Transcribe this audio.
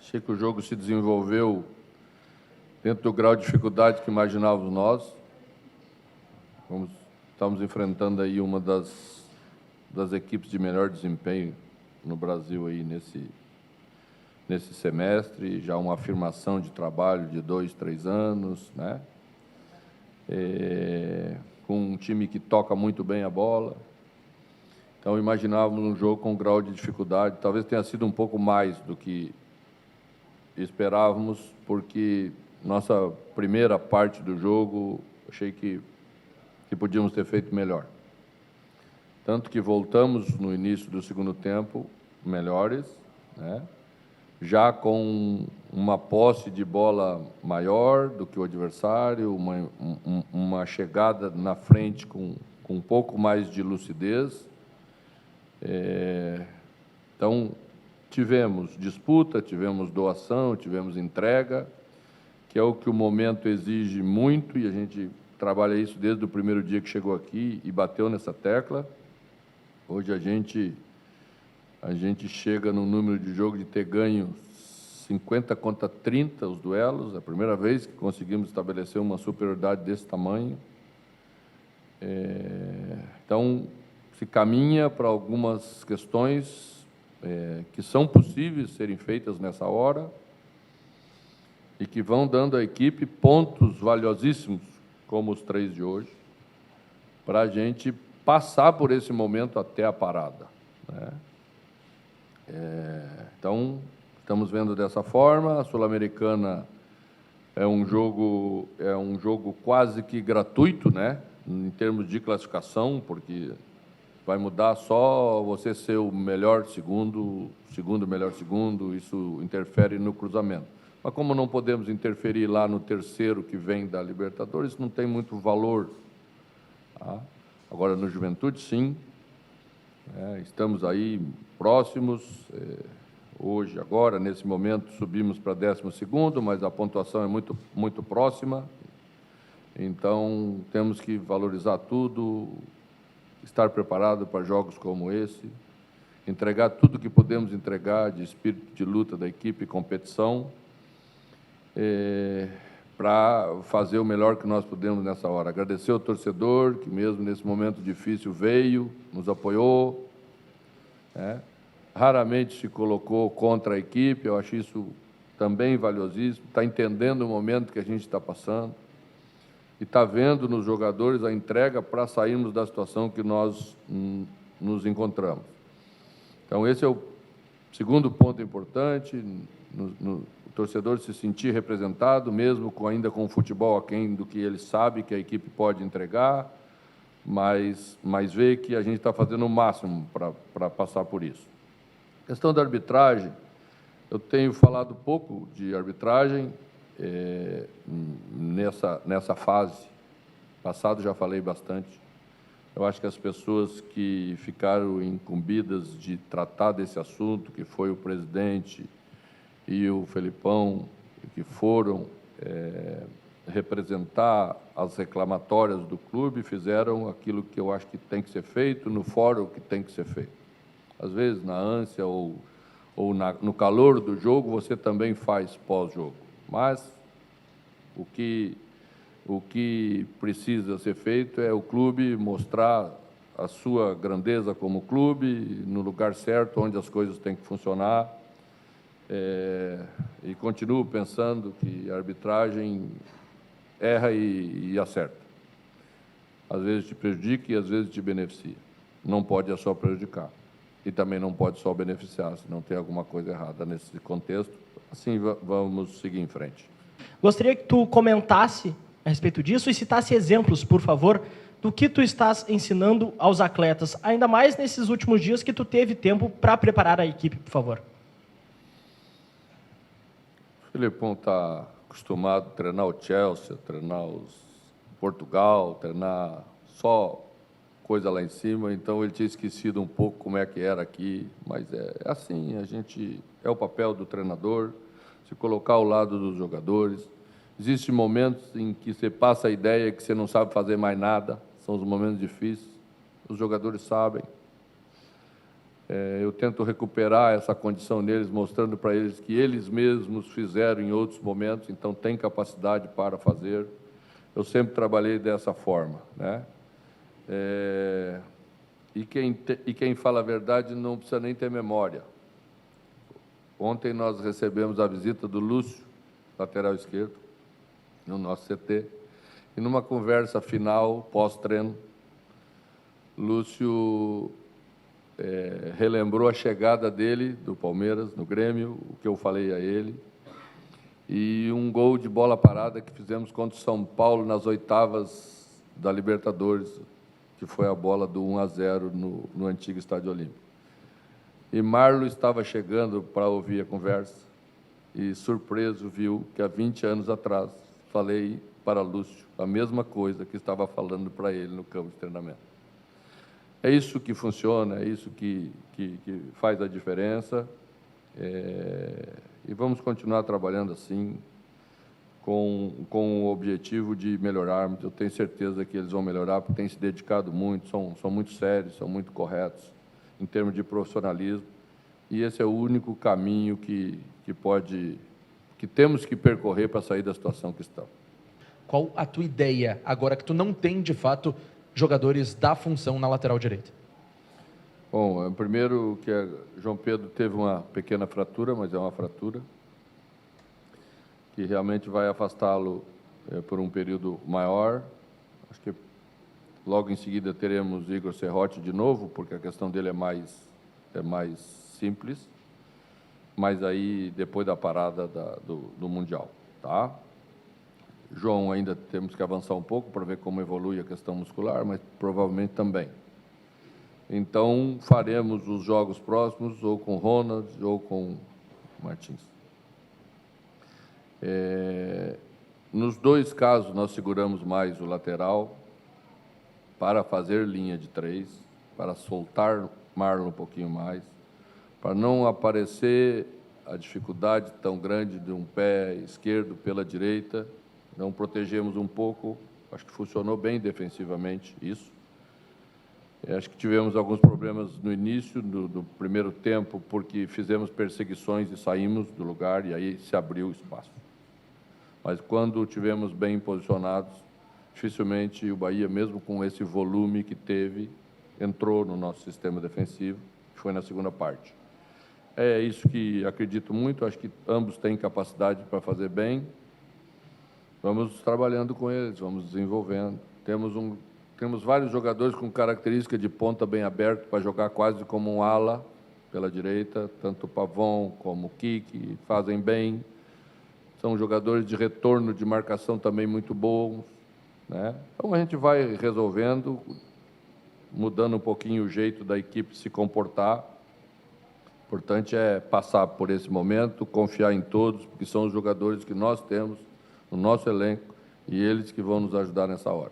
Achei que o jogo se desenvolveu dentro do grau de dificuldade que imaginávamos nós. Estamos enfrentando aí uma das equipes de melhor desempenho no Brasil aí nesse semestre, já uma afirmação de trabalho de 2, 3 anos, né? Com um time que toca muito bem a bola. Então, imaginávamos um jogo com um grau de dificuldade, talvez tenha sido um pouco mais do que esperávamos, porque nossa primeira parte do jogo, achei que podíamos ter feito melhor. Tanto que voltamos no início do segundo tempo melhores, né? Já com uma posse de bola maior do que o adversário, uma chegada na frente com um pouco mais de lucidez. Então, tivemos disputa, tivemos doação, tivemos entrega, que é o que o momento exige muito, e a gente trabalha isso desde o primeiro dia que chegou aqui e bateu nessa tecla. Hoje a gente chega no número de jogo de ter ganho 50 contra 30 os duelos, é a primeira vez que conseguimos estabelecer uma superioridade desse tamanho. Então, se caminha para algumas questões que são possíveis serem feitas nessa hora e que vão dando à equipe pontos valiosíssimos, como os 3 de hoje, para a gente passar por esse momento até a parada, né? Então, estamos vendo dessa forma. A Sul-Americana é um jogo quase que gratuito, né? Em termos de classificação, porque vai mudar só você ser o melhor segundo melhor segundo, isso interfere no cruzamento. Mas como não podemos interferir lá no terceiro que vem da Libertadores, não tem muito valor, tá? Agora, no Juventude, sim, estamos aí próximos. Hoje, agora, nesse momento, subimos para 12º, mas a pontuação é muito, muito próxima. Então, temos que valorizar tudo, estar preparado para jogos como esse, entregar tudo que podemos entregar de espírito de luta da equipe e competição, para fazer o melhor que nós podemos nessa hora. Agradecer ao torcedor, que mesmo nesse momento difícil veio, nos apoiou, né? Raramente se colocou contra a equipe, eu acho isso também valiosíssimo, está entendendo o momento que a gente está passando e está vendo nos jogadores a entrega para sairmos da situação que nós nos encontramos. Então, esse é o segundo ponto importante, o torcedor se sentir representado, mesmo ainda com o futebol aquém do que ele sabe que a equipe pode entregar, mas ver que a gente está fazendo o máximo para passar por isso. A questão da arbitragem, eu tenho falado pouco de arbitragem nessa fase. Passado já falei bastante. Eu acho que as pessoas que ficaram incumbidas de tratar desse assunto, que foi o presidente e o Felipão, que foram representar as reclamatórias do clube, fizeram aquilo que eu acho que tem que ser feito, no fórum que tem que ser feito. Às vezes, na ânsia ou no calor do jogo, você também faz pós-jogo. Mas o que precisa ser feito é o clube mostrar a sua grandeza como clube, no lugar certo, onde as coisas têm que funcionar. E continuo pensando que a arbitragem erra e acerta. Às vezes te prejudica e às vezes te beneficia. Não pode só prejudicar. E também não pode só beneficiar, se não tem alguma coisa errada nesse contexto. Assim, vamos seguir em frente. Gostaria que tu comentasse a respeito disso e citasse exemplos, por favor, do que tu estás ensinando aos atletas, ainda mais nesses últimos dias que tu teve tempo para preparar a equipe, por favor. O Felipão está acostumado a treinar o Chelsea, treinar Portugal, treinar só coisa lá em cima, então ele tinha esquecido um pouco como é que era aqui, mas é assim, é o papel do treinador, se colocar ao lado dos jogadores. Existem momentos em que você passa a ideia que você não sabe fazer mais nada, são os momentos difíceis, os jogadores sabem. Eu tento recuperar essa condição neles, mostrando para eles que eles mesmos fizeram em outros momentos, então tem capacidade para fazer. Eu sempre trabalhei dessa forma, né? E quem fala a verdade não precisa nem ter memória. Ontem nós recebemos a visita do Lúcio, lateral esquerdo, no nosso CT, e numa conversa final, pós-treino, Lúcio relembrou a chegada dele, do Palmeiras, no Grêmio, o que eu falei a ele, e um gol de bola parada que fizemos contra o São Paulo nas oitavas da Libertadores, que foi a bola do 1-0 no antigo Estádio Olímpico. E Marlo estava chegando para ouvir a conversa e, surpreso, viu que há 20 anos atrás falei para Lúcio a mesma coisa que estava falando para ele no campo de treinamento. É isso que funciona, é isso que faz a diferença, e vamos continuar trabalhando assim, com o objetivo de melhorarmos. Eu tenho certeza que eles vão melhorar, porque têm se dedicado muito, são muito sérios, são muito corretos em termos de profissionalismo, e esse é o único caminho que temos que percorrer para sair da situação que estamos. Qual a tua ideia, agora que tu não tem, de fato, jogadores da função na lateral direita? Bom, primeiro que João Pedro teve uma pequena fratura, mas é uma fratura, que realmente vai afastá-lo por um período maior. Acho que logo em seguida teremos Igor Serrote de novo, porque a questão dele é mais simples, mas aí depois da parada do Mundial, tá? João, ainda temos que avançar um pouco para ver como evolui a questão muscular, mas provavelmente também. Então, faremos os jogos próximos, ou com Ronald, ou com Martins. Nos dois casos, nós seguramos mais o lateral para fazer linha de 3, para soltar Marlon um pouquinho mais, para não aparecer a dificuldade tão grande de um pé esquerdo pela direita. Não protegemos um pouco, acho que funcionou bem defensivamente isso. Acho que tivemos alguns problemas no início do primeiro tempo, porque fizemos perseguições e saímos do lugar, e aí se abriu o espaço. Mas quando tivemos bem posicionados, dificilmente o Bahia, mesmo com esse volume que teve, entrou no nosso sistema defensivo, que foi na segunda parte. É isso que acredito muito, acho que ambos têm capacidade para fazer bem. Vamos trabalhando com eles, vamos desenvolvendo. Temos vários jogadores com característica de ponta bem aberto para jogar quase como um ala pela direita, tanto o Pavon como o Kiki fazem bem. São jogadores de retorno de marcação também muito bons, né? Então a gente vai resolvendo, mudando um pouquinho o jeito da equipe se comportar. O importante é passar por esse momento, confiar em todos, porque são os jogadores que nós temos no nosso elenco e eles que vão nos ajudar nessa hora.